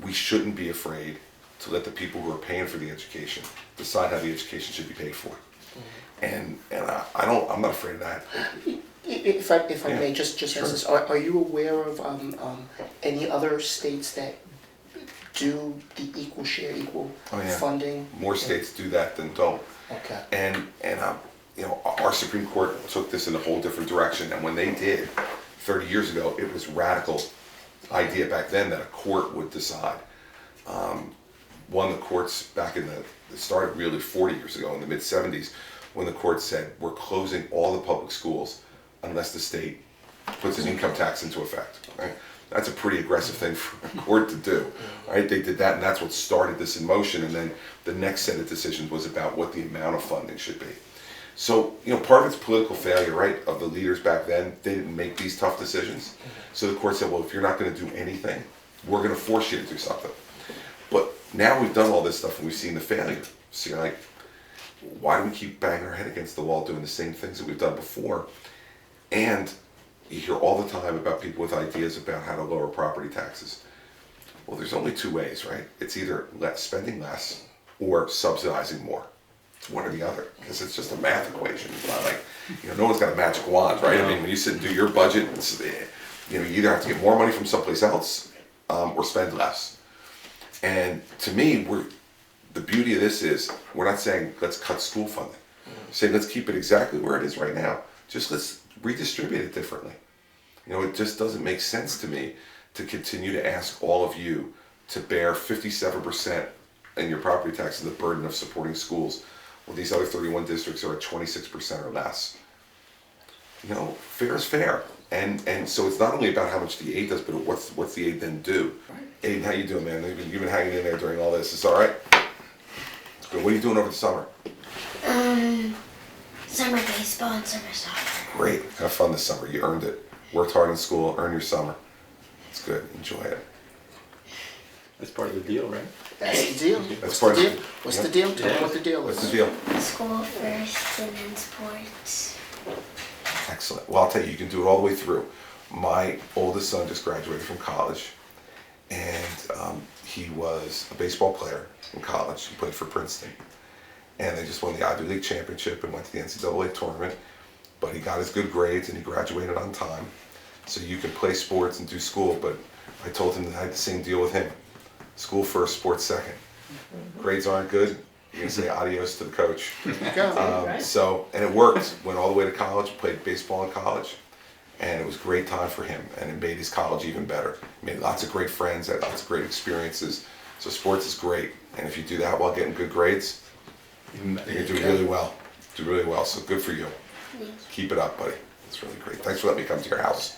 we shouldn't be afraid to let the people who are paying for the education decide how the education should be paid for. And I'm not afraid of that. If I Yeah, may, just sure. ask this, are you aware of any other states that do the equal share, equal Oh, yeah. funding? More states do that than don't. Okay. And you know, our Supreme Court took this in a whole different direction. And when they did 30 years ago, it was radical idea back then that a court would decide. One of the courts back in it started really 40 years ago in the mid 70s, when the court said we're closing all the public schools unless the state puts an income tax into effect. Right? That's a pretty aggressive thing for a court to do. Right? They did that, and that's what started this in motion. And then the next set of decisions was about what the amount of funding should be. So, you know, part of it's political failure, right, of the leaders back then. They didn't make these tough decisions. So the court said, well, if you're not going to do anything, we're going to force you to do something. But now we've done all this stuff and we've seen the failure. So you're like, why do we keep banging our head against the wall doing the same things that we've done before? And you hear all the time about people with ideas about how to lower property taxes. Well, there's only two ways, right? It's either spending less or subsidizing more. It's one or the other, because it's just a math equation. It's not like, you know, no one's got a magic wand, right? I mean, when you sit and do your budget, it's, you know, you either have to get more money from someplace else or spend less. And to me, the beauty of this is we're not saying let's cut school funding. We're saying let's keep it exactly where it is right now. Just let's redistribute it differently. You know, it just doesn't make sense to me to continue to ask all of you to bear 57% in your property tax and the burden of supporting schools. Well, these other 31 districts are at 26% or less. You know, fair is fair. And so it's not only about how much the aid does, but what's the aid then do? Right. Aiden, how you doing, man? You've been hanging in there during all this. It's all right? It's good. What are you doing over the summer? Summer baseball and summer soccer. Great. Have fun this summer. You earned it. Worked hard in school, earn your summer. It's good. Enjoy it. That's part of the deal, right? That's the deal. That's What's the part of deal? it. What's Yeah. the deal? Tell me what the deal What's the is. deal? School first and then sports. Excellent. Well, I'll tell you, you can do it all the way through. My oldest son just graduated from college, and he was a baseball player in college. He played for Princeton, and they just won the Ivy League championship and went to the NCAA tournament. But he got his good grades and he graduated on time. So you can play sports and do school, but I told him that I had the same deal with him. School first, sports second. Grades aren't good, you're gonna say adios to the coach. And it worked. Went all the way to college, played baseball in college, and it was a great time for him, and it made his college even better. Made lots of great friends, had lots of great experiences. So sports is great, and if you do that while getting good grades, you're gonna do really well. Do really well. So good for you. Keep it up, buddy. It's really great. Thanks for letting me come to your house.